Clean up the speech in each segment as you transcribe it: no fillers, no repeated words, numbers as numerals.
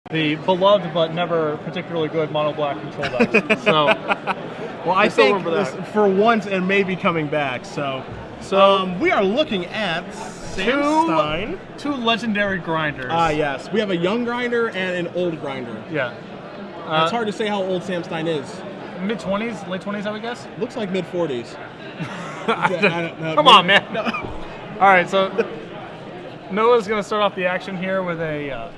the beloved but never particularly good mono black control deck. So, well, I think this, for once it may be coming back. So we are looking at Stein. Two legendary grinders. Yes. We have a young grinder and an old grinder. Yeah. It's hard to say how old Sam Stein is. Mid-20s, late 20s, I would guess. Looks like mid-40s. Come on, man. No. All right, so Noah's going to start off the action here with a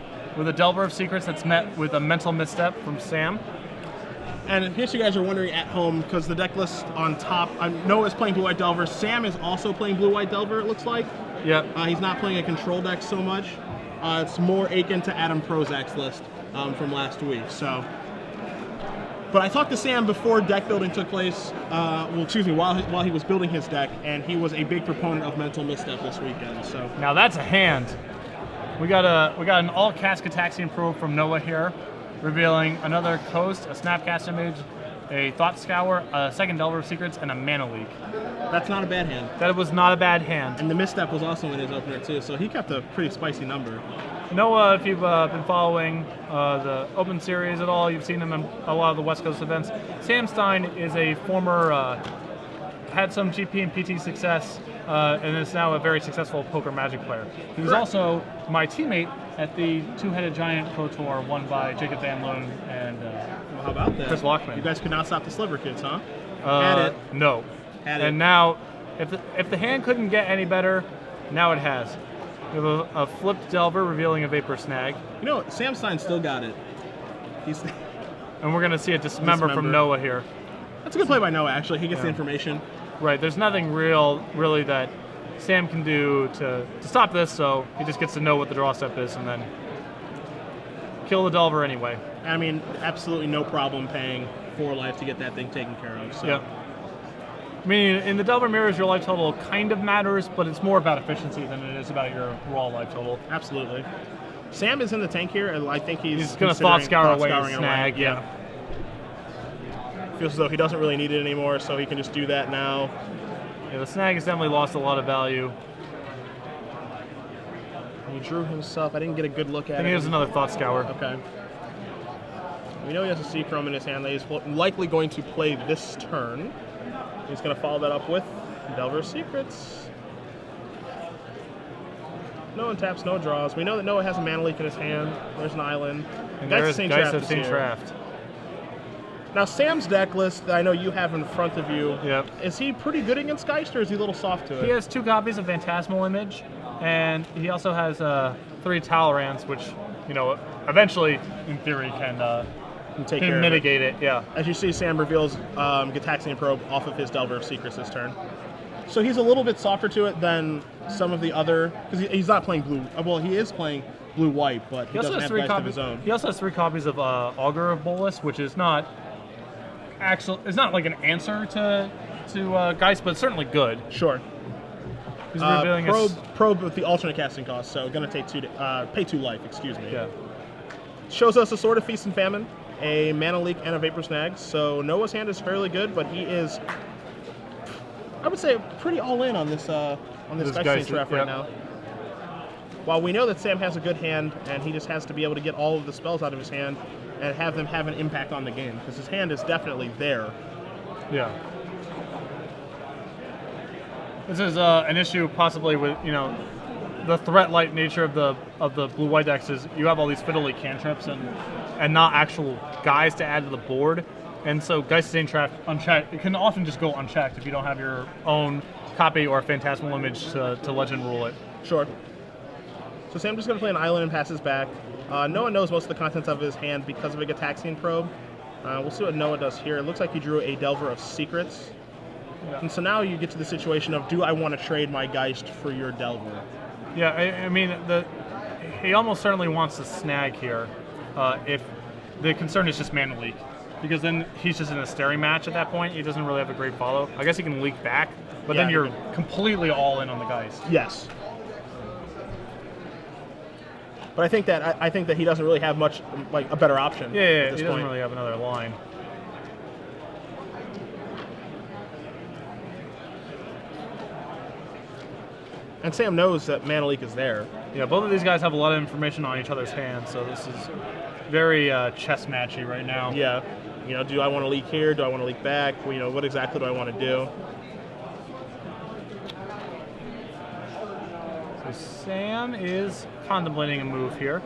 Delver of Secrets that's met with a mental misstep from Sam. And in case you guys are wondering at home, because the deck list on top, Noah's playing Blue-White Delver. Sam is also playing Blue-White Delver, it looks like. Yep. He's not playing a control deck so much. It's more akin to Adam Prozac's list from last week. So, but I talked to Sam before deck building took place. While he was building his deck, and he was a big proponent of mental misstep this weekend. So now that's a hand. We got an all Cascataxian Probe from Noah here, revealing another Coast, a Snapcast Image, a Thought Scour, a second Delver of Secrets, and a Mana Leak. That's not a bad hand. That was not a bad hand. And the misstep was also in his opener too, so he kept a pretty spicy number. Noah, if you've been following the Open Series at all, you've seen him in a lot of the West Coast events. Sam Stein is a former, had some GP and PT success, and is now a very successful poker Magic player. He was also my teammate at the Two-Headed Giant Pro Tour, won by Jacob Van Loon and well, how about that? Chris Lockman. You guys could not stop the Sliver Kids, huh? Had it. No. Had it. And now, if the hand couldn't get any better, now it has. We have a flipped Delver revealing a Vapor Snag. You know, Sam Stein still got it. And we're going to see a Dismember from Noah here. That's a good play by Noah, actually. He gets the information. Right, there's nothing really that Sam can do to stop this, so he just gets to know what the draw step is and then kill the Delver anyway. I mean, absolutely no problem paying 4 life to get that thing taken care of. So. Yeah. I mean, in the Delver Mirrors, your life total kind of matters, but it's more about efficiency than it is about your raw life total. Absolutely. Sam is in the tank here, and I think he's going to Thought Scour away his Snag. Yeah. Feels as though he doesn't really need it anymore, so he can just do that now. Yeah, the Snag has definitely lost a lot of value. He drew himself. I didn't get a good look at it. I think he has another Thought Scour. Okay. We know he has a Seachrome in his hand that he's likely going to play this turn. He's going to follow that up with Delver Secrets. No untaps, no draws. We know that Noah has a Mana Leak in his hand. There's an island. And there's Geist of St. Traft. Now, Sam's deck list that I know you have in front of you, yep. Is he pretty good against Geist, or is he a little soft to it? He has 2 copies of Phantasmal Image, and he also has 3 Talorans, which, you know, eventually, in theory, can mitigate it. Yeah. As you see, Sam reveals Gataxian Probe off of his Delver of Secrets this turn. So he's a little bit softer to it than some of the other, because he's not playing blue. Well, he is playing blue-white, but he doesn't have Geist of his own. He also has 3 copies of Augur of Bolus, which is not it's not like an answer to Geist, but it's certainly good. Sure. He's revealing probe with the alternate casting cost, so going to pay 2 life. Excuse me. Yeah. Shows us a Sword of Feast and Famine, a Mana Leak, and a Vapor Snag. So Noah's hand is fairly good, but he is, I would say, pretty all in on this Geist Traft right now. While we know that Sam has a good hand, and he just has to be able to get all of the spells out of his hand and have them have an impact on the game, because his hand is definitely there. Yeah. This is an issue possibly with, you know, the threat-light nature of the blue-white decks is you have all these fiddly cantrips and not actual guys to add to the board, and so Geist of St. Traft unchecked, it can often just go unchecked if you don't have your own copy or a Phantasmal Image to legend rule it. Sure. So Sam's just going to play an island and pass his back. Noah knows most of the contents of his hand because of a Gataxian Probe. We'll see what Noah does here. It looks like he drew a Delver of Secrets. Yeah. And so now you get to the situation of, do I want to trade my Geist for your Delver? Yeah, I mean, he almost certainly wants to snag here if the concern is just Mana Leak. Because then he's just in a staring match at that point. He doesn't really have a great follow. I guess he can leak back, but then you're completely all in on the Geist. Yes. But I think that he doesn't really have much, like, a better option. Yeah, he doesn't really have another line. And Sam knows that Mana Leak is there. Yeah, both of these guys have a lot of information on each other's hands, so this is very chess matchy right now. Yeah. You know, do I want to leak here? Do I want to leak back? Well, you know, what exactly do I want to do? So Sam is contemplating a move here.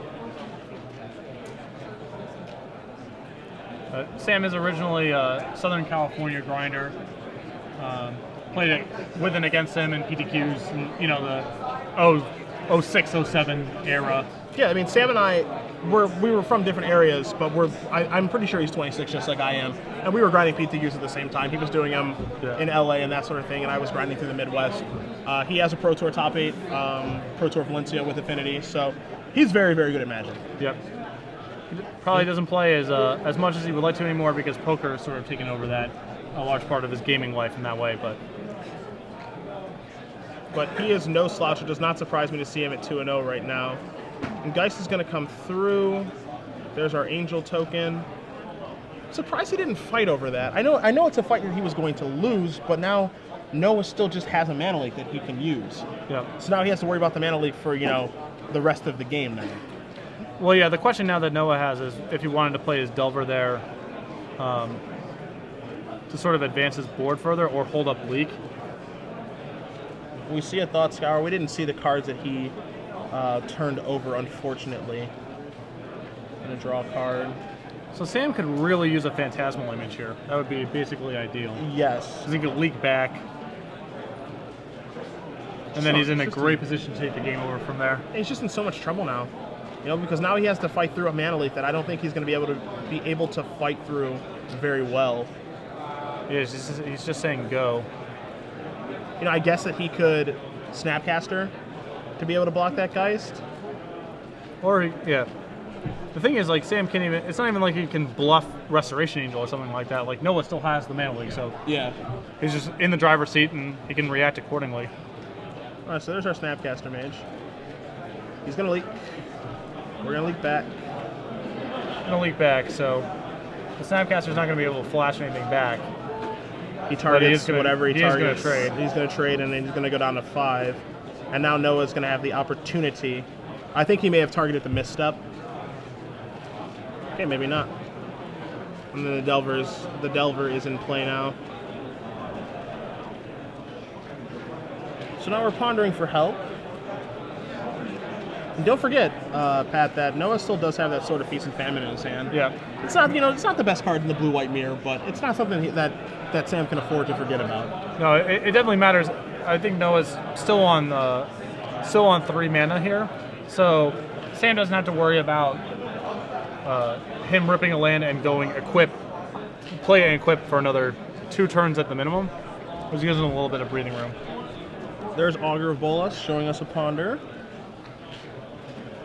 Sam is originally a Southern California grinder. Played it with and against him in PTQs, and, you know, the 06, 07 era. Yeah, I mean, Sam and I, we were from different areas, but I'm pretty sure he's 26, just like I am. And we were grinding PTQs at the same time. He was doing them in LA and that sort of thing, and I was grinding through the Midwest. He has a Pro Tour top 8, Pro Tour Valencia with Affinity, so he's very, very good at Magic. Yep. He probably doesn't play as much as he would like to anymore because poker has sort of taken over that, a large part of his gaming life in that way, But he is no slouch. It does not surprise me to see him at 2-0 right now. And Geist is going to come through. There's our Angel token. Surprised he didn't fight over that. I know it's a fight that he was going to lose, but now Noah still just has a Mana Leak that he can use. yeah. So now he has to worry about the Mana Leak for, you know, the rest of the game now. Well, yeah, the question now that Noah has is if he wanted to play his Delver there to sort of advance his board further or hold up Leak. We see a Thought Scour. We didn't see the cards that he turned over, unfortunately. Gonna draw a card. So Sam could really use a Phantasmal Image here. That would be basically ideal. Yes. Because he could leak back. And then he's in a great position to take the game over from there. He's just in so much trouble now. You know, because now he has to fight through a Mana Leak that I don't think he's going to be able to fight through very well. Yeah, he's just saying go. You know, I guess that he could Snapcaster to be able to block that Geist. Or, yeah. The thing is, like, Sam can't even, it's not even like he can bluff Restoration Angel or something like that. Like, Noah still has the Mana Leak, so yeah, he's just in the driver's seat and he can react accordingly. All right, so there's our Snapcaster Mage. He's going to leak. We're going to leak back. Going to leak back, so the Snapcaster's not going to be able to flash anything back. He targets whatever he targets. He's going to trade. He's going to trade, and then he's going to go down to 5. And now Noah's going to have the opportunity. I think he may have targeted the misstep. Okay, maybe not. And then the Delver is in play now. So now we're pondering for help. And don't forget, Pat, that Noah still does have that Sword of Feast and Famine in his hand. Yeah. It's not, you know, it's not the best card in the blue-white mirror, but it's not something that Sam can afford to forget about. No, it definitely matters. I think Noah's still on 3 mana here, so Sam doesn't have to worry about him ripping a land and going play and equip for another 2 turns at the minimum, which gives him a little bit of breathing room. There's Augur of Bolas showing us a ponder.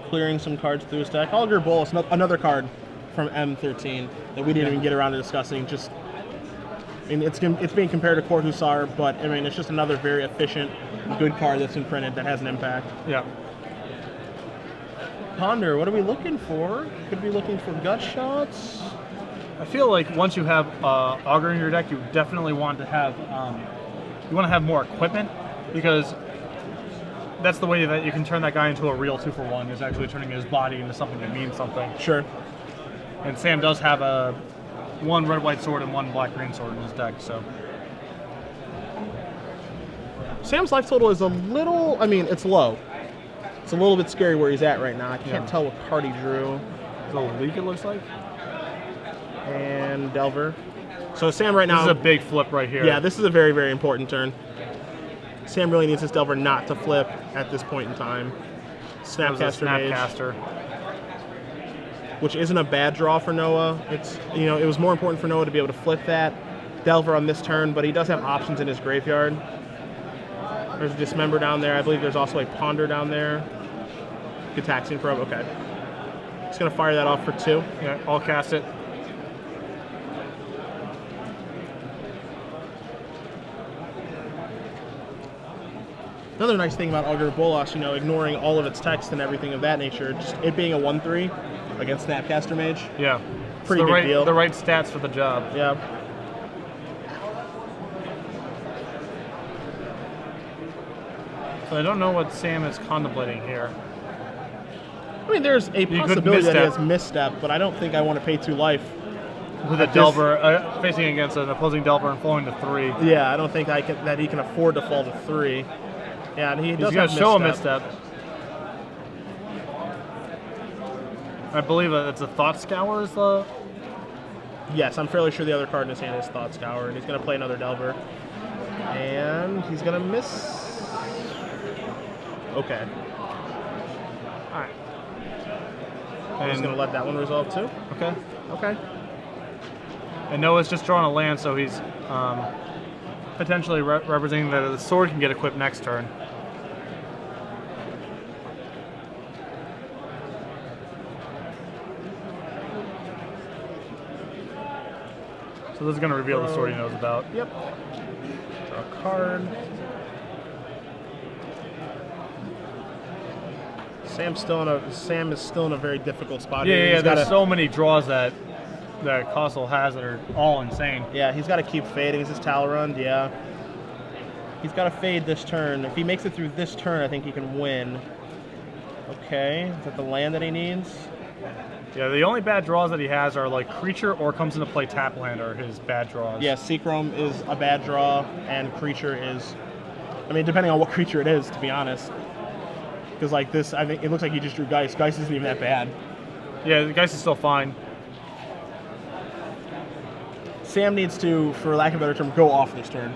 Clearing some cards through his deck. Augur of Bolas, another card from M13 that we didn't even get around to discussing. Just, I mean, it's being compared to Court Hussar, but I mean, it's just another very efficient, good card that's imprinted that has an impact. Yeah. Ponder, what are we looking for? Could be looking for gut shots. I feel like once you have Augur in your deck, you definitely want to have more equipment, because that's the way that you can turn that guy into a real 2-for-1, is actually turning his body into something that means something. Sure. And Sam does have one red-white sword and 1 black-green sword in his deck, so. Sam's life total is a little, I mean, it's low. It's a little bit scary where he's at right now. I can't tell what card he drew. It's a leak, it looks like. And Delver. So Sam right now... This is a big flip right here. Yeah, this is a very, very important turn. Sam really needs this Delver not to flip at this point in time. Snapcaster Snapcaster. Which isn't a bad draw for Noah. It's, you know, it was more important for Noah to be able to flip that Delver on this turn, but he does have options in his graveyard. There's a Dismember down there. I believe there's also a Ponder down there. Good Taxing Probe, okay. Just gonna fire that off for 2. Yeah, I'll cast it. Another nice thing about Augur of Bolas, you know, ignoring all of its text and everything of that nature, just it being a 1/3 against Snapcaster Mage. Yeah. Pretty big deal. The right stats for the job. Yeah. So I don't know what Sam is contemplating here. I mean, there's a possibility that he has misstep, but I don't think I want to pay 2 life. With a Delver, facing against an opposing Delver and falling to 3. Yeah, I don't think that he can afford to fall to 3. Yeah, and he's going to show a misstep. I believe it's a Thought Scour is the... Yes, I'm fairly sure the other card in his hand is Thought Scour, and he's going to play another Delver. And he's going to miss. Okay. All right. I'm just going to let that one resolve too. Okay. Okay. And Noah's just drawing a land, so he's potentially representing that the sword can get equipped next turn. So this is going to reveal the sword he knows about. Yep. Draw a card. Sam is still in a very difficult spot. Yeah, there's so many draws that Koessel has that are all insane. Yeah, he's got to keep fading. Is this Talrund? Yeah. He's got to fade this turn. If he makes it through this turn, I think he can win. Okay, is that the land that he needs? Yeah, the only bad draws that he has are like creature or comes into play tap land are his bad draws. Yeah, Seachrome is a bad draw, and creature is, I mean, depending on what creature it is, to be honest. Because like this, I think it looks like he just drew Geist. Geist isn't even that bad. Yeah, the Geist is still fine. Sam needs to, for lack of a better term, go off this turn.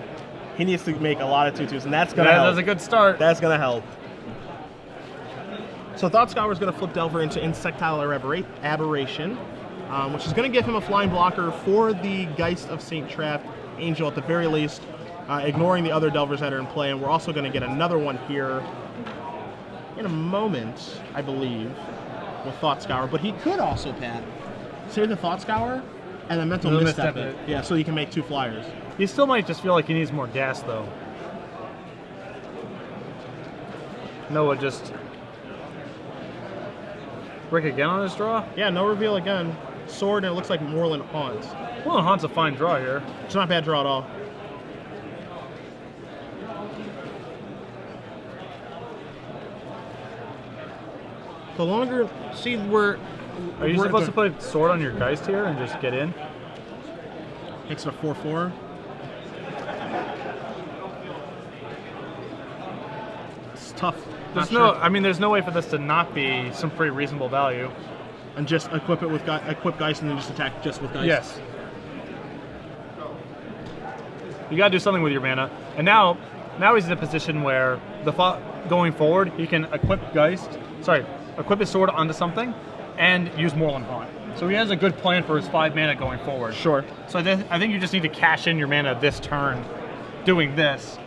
He needs to make a lot of 2/2s, and that's going to help. That's a good start. That's going to help. So Thought Scour is going to flip Delver into Insectile Aberration, which is going to give him a flying blocker for the Geist of St. Traft Angel at the very least, ignoring the other Delvers that are in play. And we're also going to get another one here in a moment, I believe, with Thought Scour. But he could also, Pat, say the Thought Scour and then Mental Misstep it. Yeah, so he can make 2 flyers. He still might just feel like he needs more gas, though. Noah just... Break again on his draw? Yeah, no reveal again. Sword, and it looks like Moorland Haunt. Moorland Haunt's a fine draw here. It's not a bad draw at all. The longer... See, we're... Are you supposed to put Sword on your Geist here and just get in? Makes it a 4/4. It's tough. There's no way for this to not be some pretty reasonable value. And just equip it with equip Geist and then just attack just with Geist. Yes. You gotta do something with your mana. And now he's in a position where going forward he can equip his sword onto something and use Moorland Haunt. So he has a good plan for his 5 mana going forward. Sure. So I think you just need to cash in your mana this turn doing this.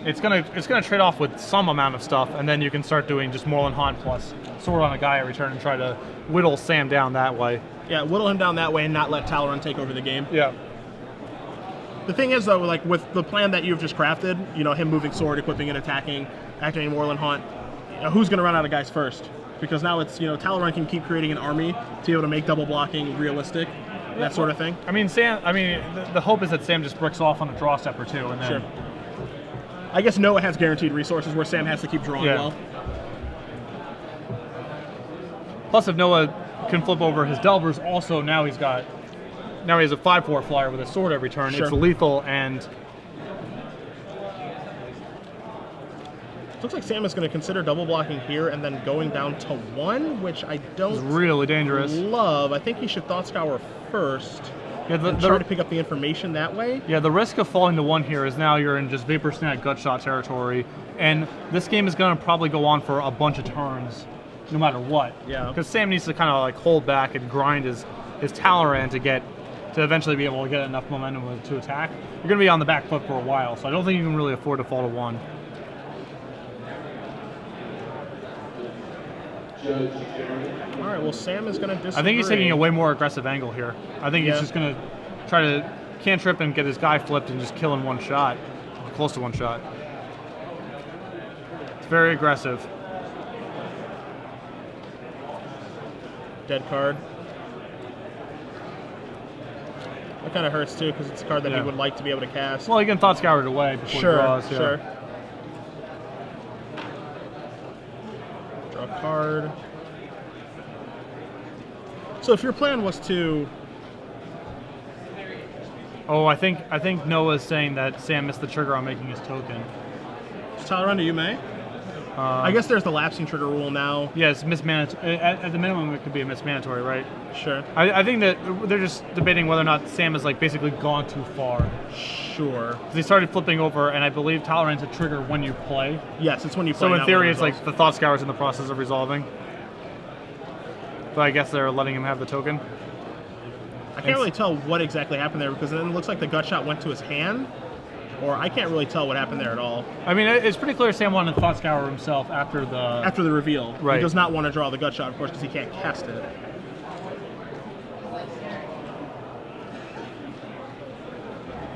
It's gonna trade off with some amount of stuff, and then you can start doing just Moorland Haunt plus Sword on a guy every turn and try to whittle Sam down that way. Yeah, whittle him down that way and not let Talrund take over the game. Yeah. The thing is, though, like with the plan that you've just crafted, you know, him moving Sword, equipping and activating Moorland Haunt, who's going to run out of guys first? Because now it's, you know, Talrund can keep creating an army to be able to make double blocking realistic, that sort of thing. I mean, the hope is that Sam just bricks off on a draw step or 2, and then... Sure. I guess Noah has guaranteed resources where Sam has to keep drawing well. Plus, if Noah can flip over his Delvers, also now he has a 5/4 flyer with a sword every turn. Sure. It's lethal, and looks like Sam is going to consider double blocking here and then going down to 1, which I don't it's really dangerous. love. I think he should Thought Scour first. Yeah, try to pick up the information that way. Yeah, the risk of falling to 1 here is now you're in just Vapor Snag Gutshot territory, and this game is going to probably go on for a bunch of turns, no matter what. Yeah. Because Sam needs to kind of like hold back and grind his Talrand to eventually be able to get enough momentum to attack. You're going to be on the back foot for a while, so I don't think you can really afford to fall to 1. All right, well, Sam is going to disagree. I think he's taking a way more aggressive angle here. I think he's just going to try to cantrip and get his guy flipped and just kill in 1 shot, close to 1 shot. It's very aggressive. Dead card. That kind of hurts too because it's a card that he would like to be able to cast. Well, he can Thought Scour it away before he draws. Yeah. Sure. card. So if your plan was to... Oh, I think Noah's saying that Sam missed the trigger on making his token. Talrunda, you may. I guess there's the lapsing trigger rule now. Yeah, it's mismanaged. At the minimum, it could be a mismandatory, right? Sure. I think that they're just debating whether or not Sam has like basically gone too far. Sure. They started flipping over, and I believe Talrund's a trigger when you play. Yes, it's when you play. So in theory, it's like the Thought Scour's in the process of resolving. But I guess they're letting him have the token. I can't really tell what exactly happened there because then it looks like the gut shot went to his hand. Or I can't really tell what happened there at all. I mean, it's pretty clear Sam wanted the Thought Scour himself after the reveal. Right. He does not want to draw the gut shot, of course, because he can't cast it.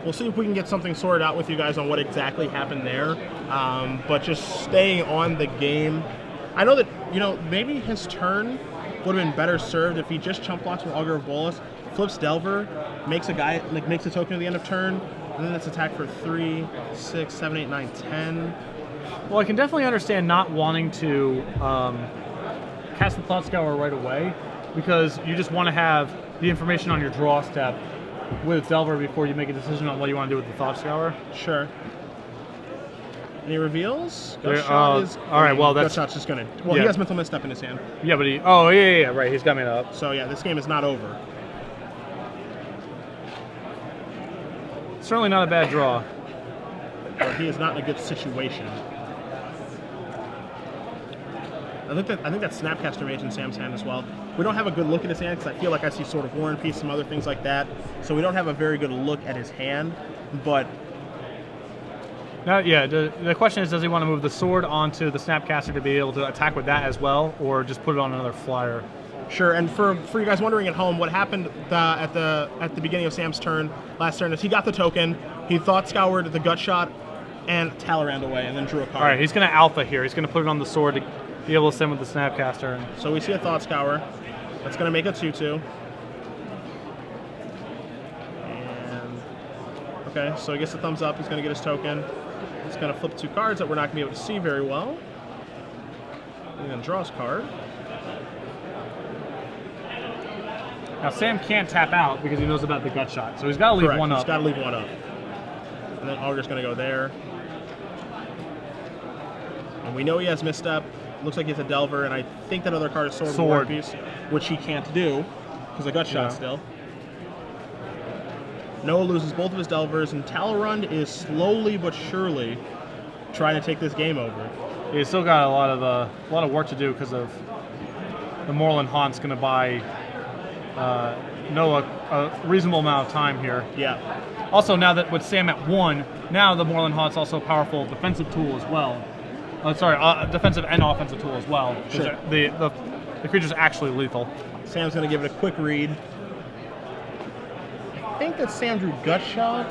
We'll see if we can get something sorted out with you guys on what exactly happened there. But just staying on the game, I know that maybe his turn would have been better served if he just chump blocks with Augur of Bolas, flips Delver, makes a token at the end of turn. And then it's attack for 3, 6, 7, 8, 9, 10. Well, I can definitely understand not wanting to cast the Thought Scour right away because you just want to have the information on your draw step with Delver before you make a decision on what you want to do with the Thought Scour. Sure. Any reveals? Gut shot is... all right, well, that's... Gut shot's just going to... Well, he has Mental Misstep in his hand. Yeah, but he... Oh, yeah, right. He's got me up. So, yeah, this game is not over. Certainly not a bad draw. But he is not in a good situation. I think that Snapcaster Mage in Sam's hand as well. We don't have a good look at his hand because I feel like I see Sword of War and Peace, some other things like that. So we don't have a very good look at his hand. But now, yeah, the question is, does he want to move the sword onto the Snapcaster to be able to attack with that as well, or just put it on another flyer? Sure, and for you guys wondering at home, what happened at the beginning of Sam's turn last turn is he got the token, he Thought Scoured the Gut Shot, and Talrand away, and then drew a card. All right, he's going to Alpha here. He's going to put it on the sword to be able to send with the Snapcaster. So we see a Thought Scour. That's going to make a 2/2. And okay, so he gets a thumbs up. He's going to get his token. He's going to flip 2 cards that we're not going to be able to see very well. And then draw his card. Now, Sam can't tap out because he knows about the Gut Shot, so he's got to leave one up. He's got to leave one up. And then Augur's going to go there. And we know he has Misstep. Looks like he has a Delver, and I think that other card is Sword of War and Peace, which he can't do because a Gut Shot still. Noah loses both of his Delvers, and Talrund is slowly but surely trying to take this game over. He's still got a lot of work to do because of the Moreland Haunt's going to buy Noah a reasonable amount of time here. Yeah. Also, now that with Sam at 1, now the Moreland Haunt's also a powerful defensive tool as well. Defensive and offensive tool as well. Sure. The creature's actually lethal. Sam's going to give it a quick read. I think that Sam drew Gut Shot.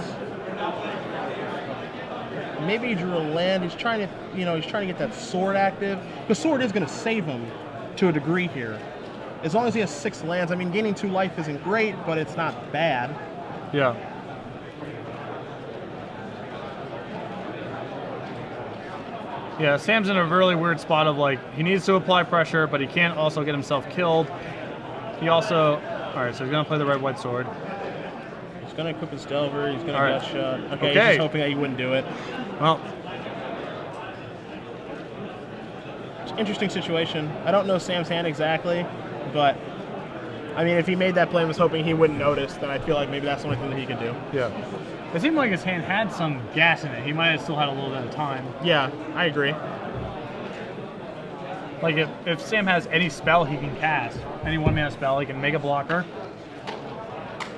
Maybe he drew a land. He's trying to get that sword active. The sword is going to save him to a degree here. As long as he has 6 lands. I mean, gaining 2 life isn't great, but it's not bad. Yeah. Yeah, Sam's in a really weird spot of like, he needs to apply pressure, but he can't also get himself killed. He also, all right, so he's going to play the red-white sword. He's going to equip his Delver. He's going to Gut Shot. Okay, he's just hoping that he wouldn't do it. Well, it's an interesting situation. I don't know Sam's hand exactly, but I mean, if he made that play and was hoping he wouldn't notice, then I feel like maybe that's the only thing that he could do. Yeah. It seemed like his hand had some gas in it. He might have still had a little bit of time. Yeah, I agree. Like, if Sam has any spell he can cast, any one-mana spell, he can make a blocker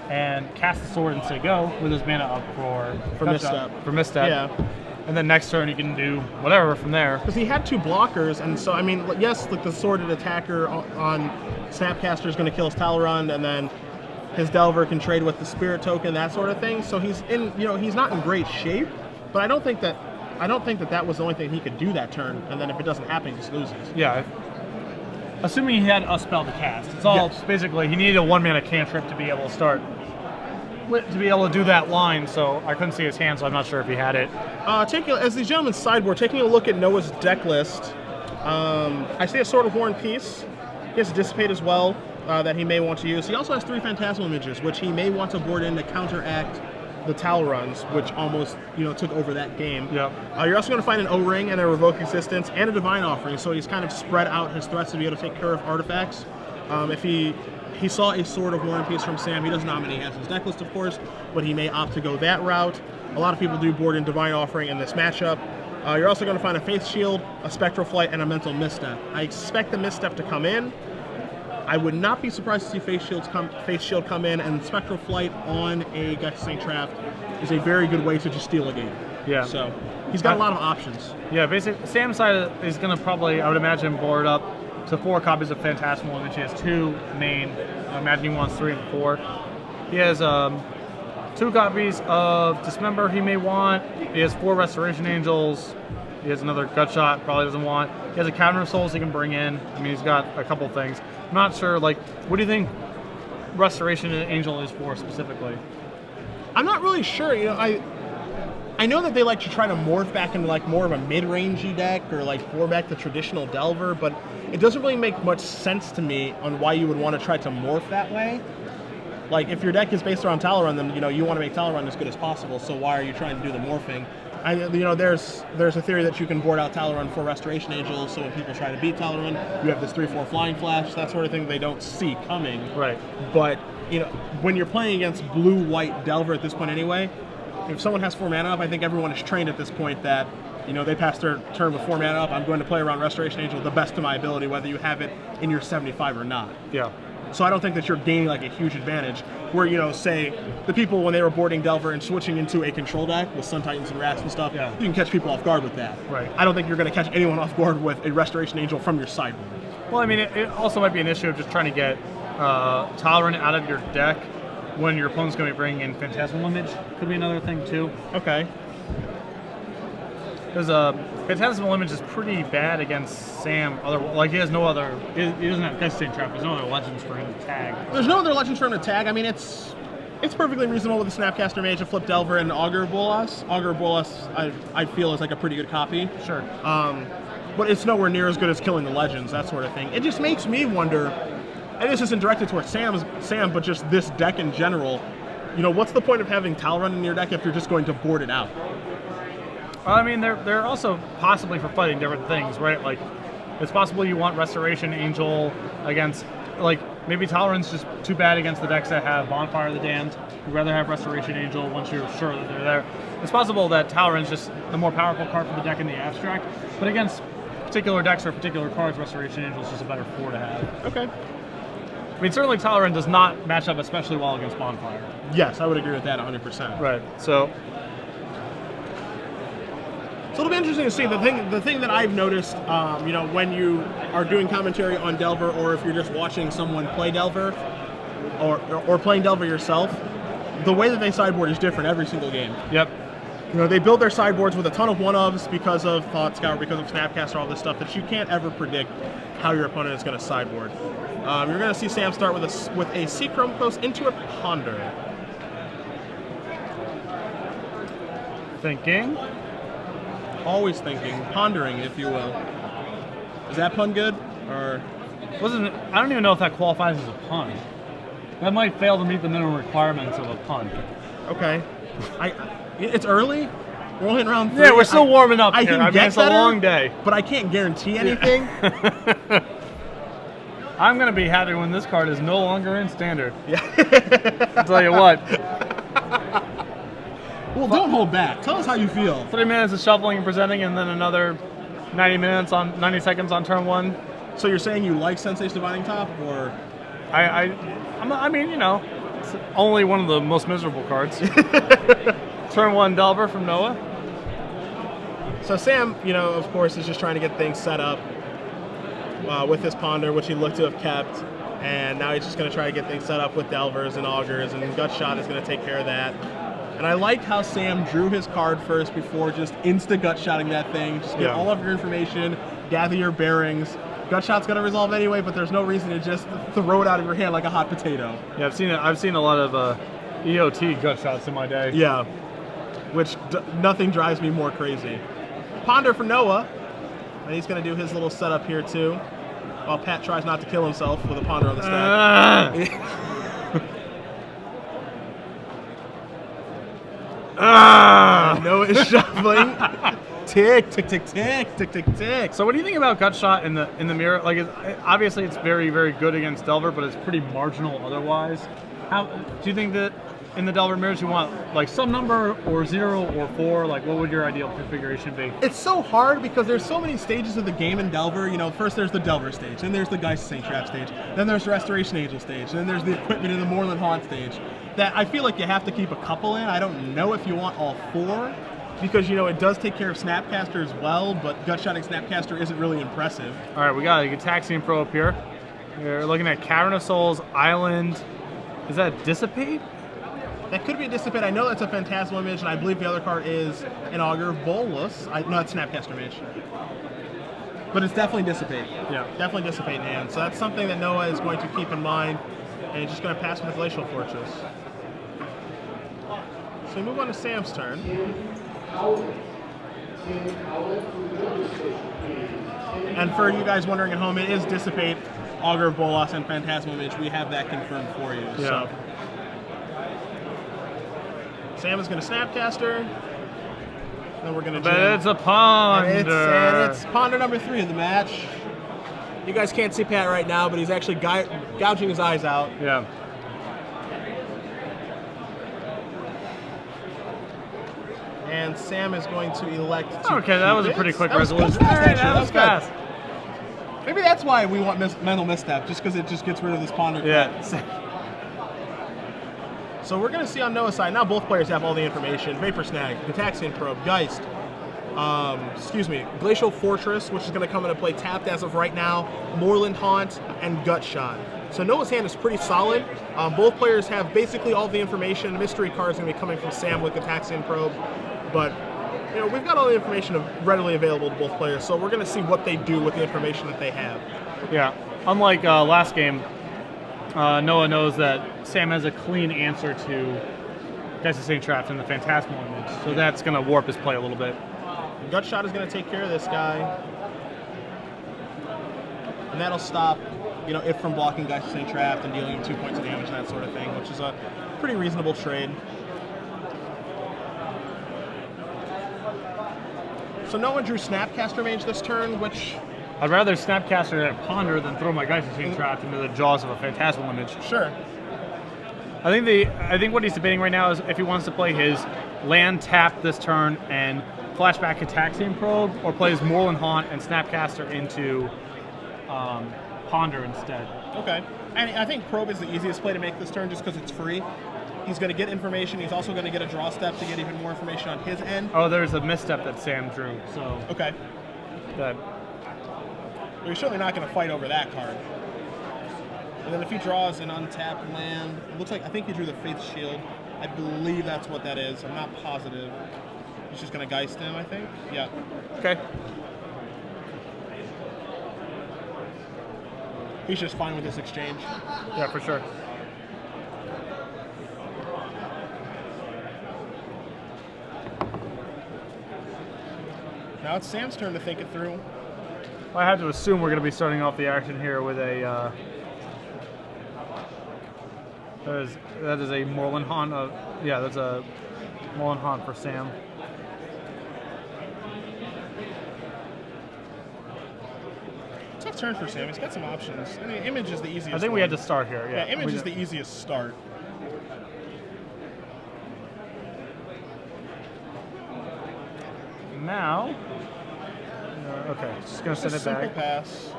and cast the sword and say go with his mana up for Misstep. For Misstep. Yeah. And then next turn he can do whatever from there. Because he had 2 blockers, and so, I mean, yes, like the sworded attacker on Snapcaster is going to kill his Talrund, and then his Delver can trade with the Spirit token, that sort of thing. So he's in, he's not in great shape, but I don't think that that was the only thing he could do that turn, and then if it doesn't happen, he just loses. Yeah. Assuming he had a spell to cast. It's all basically, he needed a 1-mana cantrip to be able to start, to be able to do that line, so I couldn't see his hand, so I'm not sure if he had it. As these gentlemen sideboard, taking a look at Noah's deck list, I see a Sword of War and Peace. He has Dissipate as well that he may want to use. He also has 3 Phantasmal Images, which he may want to board in to counteract the Talruns, which almost took over that game. Yep. You're also going to find an O-Ring and a Revoke Existence and a Divine Offering, so he's kind of spread out his threats to be able to take care of artifacts. If he saw a Sword of War and Peace from Sam, he doesn't know how many he has in his deck list, of course, but he may opt to go that route. A lot of people do board in Divine Offering in this matchup. You're also going to find a Faith Shield, a Spectral Flight, and a Mental Misstep. I expect the Misstep to come in. I would not be surprised to see Faith Shield come in, and Spectral Flight on a Gexing Traft is a very good way to just steal a game. Yeah. So he's got a lot of options. Yeah, basically, Sam's side is going to probably, I would imagine, board up to 4 copies of Phantasmal Image. He has 2 main. I imagine he wants 3 and 4. He has 2 copies of Dismember he may want. He has 4 Restoration Angels. He has another Gutshot, probably doesn't want. He has a Cavern of Souls he can bring in. I mean, he's got a couple things. I'm not sure, like, what do you think Restoration Angel is for specifically? I'm not really sure. I know that they like to try to morph back into like more of a mid-rangey deck or like more back to traditional Delver, but it doesn't really make much sense to me on why you would want to try to morph that way. Like, if your deck is based around Talrun, then you want to make Talrun as good as possible. So why are you trying to do the morphing? There's a theory that you can board out Talrun for Restoration Angels, so when people try to beat Talrun, you have this 3/4 Flying Flash, that sort of thing they don't see coming. Right. But when you're playing against blue-white Delver at this point anyway, if someone has 4 mana up, I think everyone is trained at this point that they pass their turn with 4 mana up. I'm going to play around Restoration Angel the best of my ability, whether you have it in your 75 or not. Yeah. So I don't think that you're gaining like a huge advantage where, say, the people when they were boarding Delver and switching into a control deck with Sun Titans and Rats and stuff, yeah, you can catch people off guard with that. Right. I don't think you're going to catch anyone off guard with a Restoration Angel from your sideboard. Well, I mean, it also might be an issue of just trying to get Talrun out of your deck when your opponent's going to be bringing in Phantasmal Image. Could be another thing, too. Okay. Because Phantasmal Image is pretty bad against Sam. He has no other. He doesn't have Gexing Traft. There's no other legends for him to tag. There's no other legends for him to tag. I mean, it's perfectly reasonable with the Snapcaster Mage to flip Delver and Augur Bolas. Augur Bolas, I feel, is like a pretty good copy. Sure. But it's nowhere near as good as killing the legends, that sort of thing. It just makes me wonder, and this isn't directed towards Sam, but just this deck in general. What's the point of having Talrun in your deck if you're just going to board it out? I mean, they're also possibly for fighting different things, right? Like, it's possible you want Restoration Angel against, like, maybe Talrun's just too bad against the decks that have Bonfire of the Damned. You'd rather have Restoration Angel once you're sure that they're there. It's possible that Talrun's just the more powerful card for the deck in the abstract, but against particular decks or particular cards, Restoration Angel is just a better 4 to have. Okay. I mean, certainly Talrun does not match up especially well against Bonfire. Yes, I would agree with that 100%. Right, so it'll be interesting to see. The thing that I've noticed, when you are doing commentary on Delver, or if you're just watching someone play Delver, or playing Delver yourself, the way that they sideboard is different every single game. Yep. They build their sideboards with a ton of 1-ofs because of Thought Scour, because of Snapcaster, all this stuff that you can't ever predict how your opponent is going to sideboard. You're going to see Sam start with a Seachrome Coast into a Ponder. Thinking. Always thinking, pondering, if you will. Is that pun good? Or I don't even know if that qualifies as a pun. That might fail to meet the minimum requirements of a pun. Okay. It's early. We're only in round 3. Yeah, we're still warming up here. I mean, it's a long day. But I can't guarantee anything. I'm going to be happy when this card is no longer in standard. Yeah. I'll tell you what. Well, don't hold back. Tell us how you feel. 3 minutes of shuffling and presenting, and then another 90 seconds on turn 1. So you're saying you like Sensei's Dividing Top, or? I mean, it's only one of the most miserable cards. Turn 1 Delver from Noah. So Sam, of course, is just trying to get things set up with his Ponder, which he looked to have kept, and now he's just going to try to get things set up with Delvers and Augurs, and Gutshot is going to take care of that. And I liked how Sam drew his card first before just insta-Gutshotting that thing. Just get all of your information, gather your bearings. Gutshot's going to resolve anyway, but there's no reason to just throw it out of your hand like a hot potato. Yeah, I've seen a lot of EOT Gutshots in my day. Yeah, which nothing drives me more crazy. Ponder for Noah. And he's going to do his little setup here too, while Pat tries not to kill himself with a ponder on the stack. Noah is shuffling. Tick, tick, tick, tick, tick, tick, tick. So what do you think about gut shot in the mirror? Like, obviously it's very, very good against Delver, but it's pretty marginal otherwise. How do you think that in the Delver mirrors you want like some number or 0 or 4? Like, what would your ideal configuration be? It's so hard because there's so many stages of the game in Delver. You know, first there's the Delver stage, then there's the Geist St. Traft stage, then there's the Restoration Angel stage, then there's the Equipment in the Moorland Haunt stage. That I feel like you have to keep a couple in. I don't know if you want all 4. Because, you know, it does take care of Snapcaster as well, but gut-shotting Snapcaster isn't really impressive. All right, we got a Gitaxian Pro up here. We're looking at Cavern of Souls, Island. Is that Dissipate? That could be a Dissipate. I know that's a Phantasmal Image, and I believe the other card is an Augur of Bolus. No, it's Snapcaster Mage. But it's definitely Dissipate. Yeah. Definitely Dissipate in hand. So that's something that Noah is going to keep in mind, and he's just going to pass with Glacial Fortress. So we move on to Sam's turn. And for you guys wondering at home, it is Dissipate, Augur of Bolas, and Phantasmal Image. We have that confirmed for you. Yeah. So Sam is going to Snapcaster. Then we're going to. But it's a Ponder. And it's Ponder number 3 of the match. You guys can't see Pat right now, but he's actually gouging his eyes out. Yeah. And Sam is going to elect to Okay, that was a pretty quick resolution. That was fast. Maybe that's why we want Mental Misstep, just because it just gets rid of this ponder. Yeah. So we're going to see on Noah's side, now both players have all the information. Vapor Snag, Gitaxian Probe, Geist, Glacial Fortress, which is going to come into play tapped as of right now, Moorland Haunt, and Gut Shot. So Noah's hand is pretty solid. Both players have basically all the information. Mystery card is going to be coming from Sam with Gitaxian Probe. But, you know, we've got all the information readily available to both players, so we're going to see what they do with the information that they have. Yeah. Unlike last game, Noah knows that Sam has a clean answer to Geist of St. Traft and the Phantasmal Image, so that's going to warp his play a little bit. Gut Shot is going to take care of this guy. And that'll stop, you know, it from blocking Geist of St. Traft and dealing him 2 points of damage and that sort of thing, which is a pretty reasonable trade. So no one drew Snapcaster Mage this turn, which... I'd rather Snapcaster and Ponder than throw my Geist of St. Traft into the jaws of a Phantasmal Image. Sure. I think what he's debating right now is if he wants to play his land tap this turn and flashback Gitaxian Probe, or plays Moorland Haunt and Snapcaster into Ponder instead. Okay. And I think Probe is the easiest play to make this turn just because it's free. He's going to get information. He's also going to get a draw step to get even more information on his end. Oh, there's a misstep that Sam drew, so... Okay. Good. Well, you're certainly not going to fight over that card. And then if he draws an untapped land, it looks like, I think he drew the Faith Shield. I believe that's what that is. I'm not positive. He's just going to Geist him, I think. Yeah. Okay. He's just fine with this exchange. Yeah, for sure. Now it's Sam's turn to think it through. I have to assume we're going to be starting off the action here with a... that is a Moorland Haunt. Yeah, that's a Moorland Haunt for Sam. Tough turn for Sam. He's got some options. I mean, Image is the easiest. I think we had to start here. Yeah, Image is the easiest start. Now, okay, just gonna send it back. Simple pass.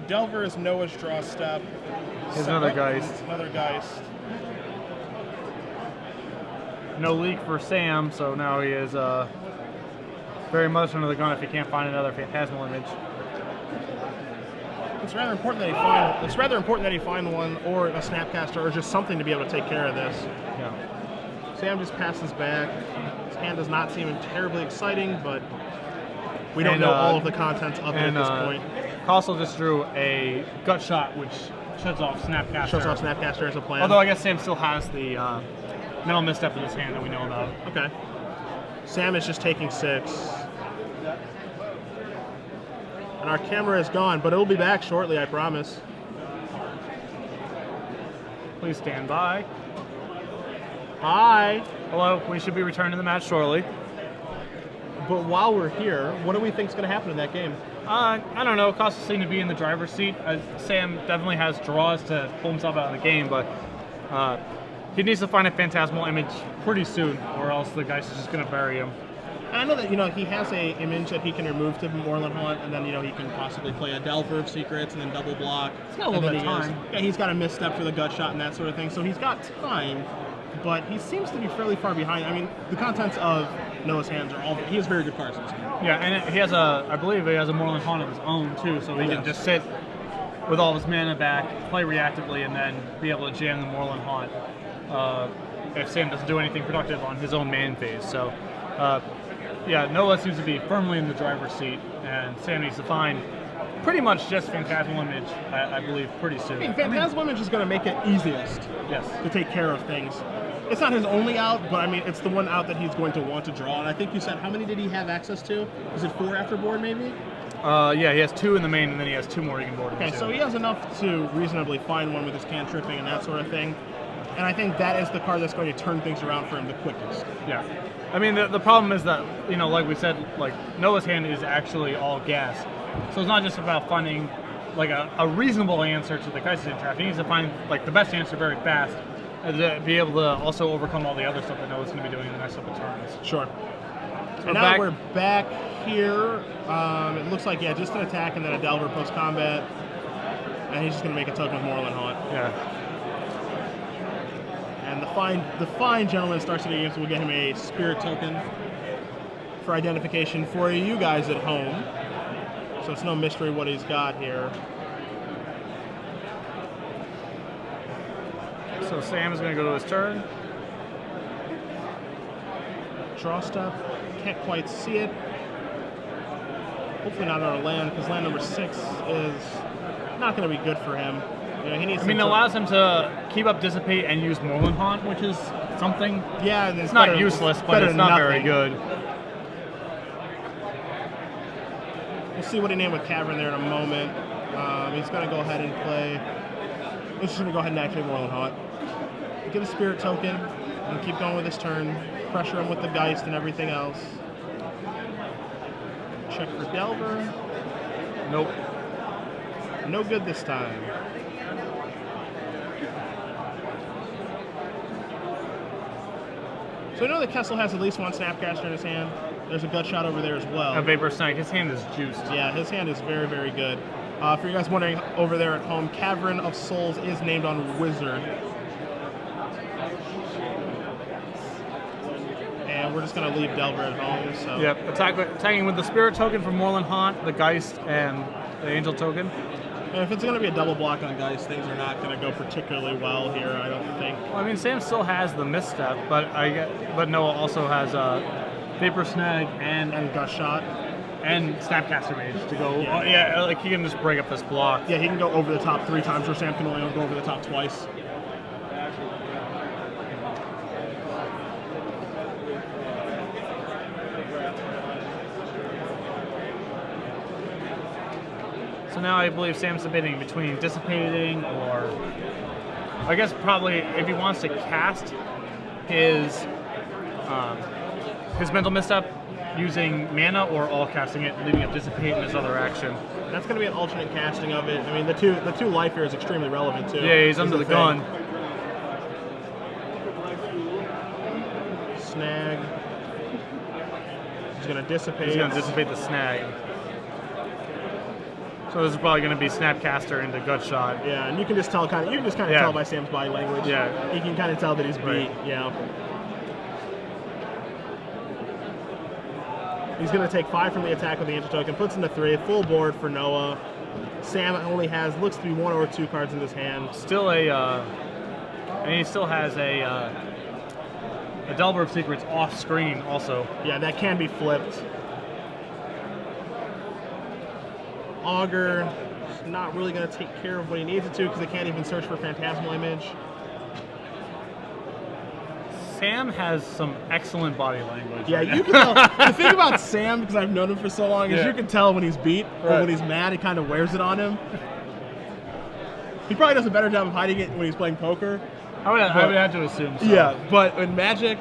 Delver is Noah's draw step. Here's another Geist. Another Geist. No leak for Sam, so now he is very much under the gun if he can't find another Phantasmal Image. It's rather important that he find. It's rather important that he find one or a Snapcaster or just something to be able to take care of this. Yeah. Sam just passes back. His hand does not seem terribly exciting, but we don't know all of the contents of it at this point. Koessel just drew a Gut Shot, which shuts off Snapcaster. Shuts off Snapcaster as a plan. Although I guess Sam still has the mental misstep in his hand that we know about. Okay. Sam is just taking 6. And our camera is gone, but it'll be back shortly, I promise. Please stand by. Hi. Hello, we should be returning to the match shortly. But while we're here, what do we think is going to happen in that game? I don't know. Koessel seemed to be in the driver's seat. Sam definitely has draws to pull himself out of the game, but he needs to find a Phantasmal image pretty soon, or else the Geist is just going to bury him. And I know that, he has a image that he can remove to Moorland Haunt, and then, he can possibly play a Delver of Secrets and then double block. He's got a little bit of time. He's got a misstep for the gut shot and that sort of thing, so he's got time, but he seems to be fairly far behind. I mean, the contents of Noah's hands are all, he has very good cards in his hand. Yeah, and he has I believe he has a Moorland Haunt of his own, too, so he can just sit with all of his mana back, play reactively, and then be able to jam the Moorland Haunt if Sam doesn't do anything productive on his own main phase. So, yeah, Noah seems to be firmly in the driver's seat, and Sam needs to find pretty much just Phantasmal Image, I believe, pretty soon. I mean, Phantasmal Image is going to make it easiest to take care of things. It's not his only out, but I mean, it's the one out that he's going to want to draw. And I think you said, how many did he have access to? Was it 4 after board, maybe? Yeah, he has 2 in the main, and then he has 2 more he can board. Okay, so he has enough to reasonably find one with his cantripping and that sort of thing. And I think that is the card that's going to turn things around for him the quickest. Yeah. I mean, the problem is that, like we said, like, Noah's hand is actually all gas. So it's not just about finding, like, a reasonable answer to the Koessel Traft. He needs to find, like, the best answer very fast, and to be able to also overcome all the other stuff that Noah's going to be doing in the next couple turns. Sure. So and now we're back here. It looks like, just an attack and then a Delver post-combat. And he's just going to make a token with Moorland Haunt. Yeah. And the fine gentleman starts to the game, so we'll get him a Spirit token for identification for you guys at home. So it's no mystery what he's got here. So Sam is going to go to his turn. Draw step. Can't quite see it. Hopefully not on our land, because land number 6 is not going to be good for him. He needs it allows him to keep up Dissipate and use Moorland Haunt, which is something. Yeah, it's not useless, but it's not very good. We'll see what he named with Cavern there in a moment. He's going to go ahead and play. He's just going to go ahead and activate Moorland Haunt. Get a Spirit token and keep going with his turn. Pressure him with the Geist and everything else. Check for Delver. Nope. No good this time. So I know that Koessel has at least one Snapcaster in his hand. There's a gut shot over there as well. A Vapor Snake. His hand is juiced. Yeah, his hand is very, very good. For you guys wondering over there at home, Cavern of Souls is named on Wizard. And we're just going to leave Delver at home. So. Yep, attacking with the Spirit token from Moorland Haunt, the Geist, and the Angel token. And if it's going to be a double block on Geist, things are not going to go particularly well here, I don't think. Well, I mean, Sam still has the misstep, but Noah also has Vapor Snag and Gut Shot. And Snapcaster Mage to go. Like he can just break up this block. Yeah, he can go over the top 3 times, where Sam can only go over the top twice. So now I believe Sam's debating between dissipating or, I guess probably if he wants to cast his mental misstep using mana, or all casting it, leaving it dissipate in his other action. That's going to be an alternate casting of it. I mean, the two life here is extremely relevant too. Yeah, he's under the gun. Snag. He's going to dissipate. He's going to dissipate the snag. So this is probably going to be Snapcaster into Gut Shot. Yeah, and you can just tell tell by Sam's body language. Yeah, you can kind of tell that he's beat. Yeah. He's going to take 5 from the attack with the Angel token, puts into 3, full board for Noah. Sam only looks to be 1 or 2 cards in his hand. Still and he still has a Delver of Secrets off screen also. Yeah, that can be flipped. Augur is not really going to take care of what he needs it to, because they can't even search for Phantasmal Image. Sam has some excellent body language. Yeah, right you can tell. The thing about Sam, because I've known him for so long, is you can tell when he's beat or when he's mad. He kind of wears it on him. He probably does a better job of hiding it when he's playing poker. I would have to assume so. Yeah, but in Magic,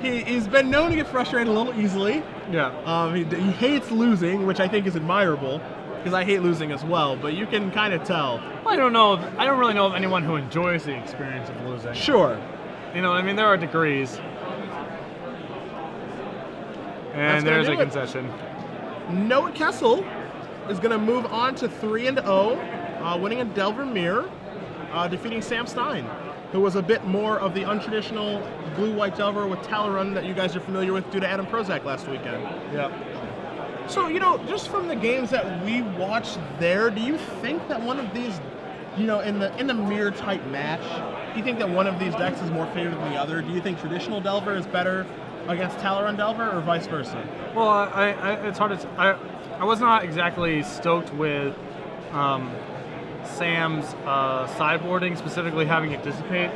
he's been known to get frustrated a little easily. Yeah. He hates losing, which I think is admirable, because I hate losing as well, but you can kind of tell. I don't know. I don't really know of anyone who enjoys the experience of losing. Sure. You know, I mean, there are degrees. And there's a concession. Noah Koessel is going to move on to 3-0, winning a Delver Mirror, defeating Sam Stein, who was a bit more of the untraditional blue-white Delver with Talon that you guys are familiar with due to Adam Prozac last weekend. Yep. So, you know, just from the games that we watched there, do you think that one of these, you know, in the mirror type match, do you think that one of these decks is more favored than the other? Do you think traditional Delver is better against Talon Delver or vice versa? Well, it's hard to. I was not exactly stoked with Sam's sideboarding, specifically having it dissipate.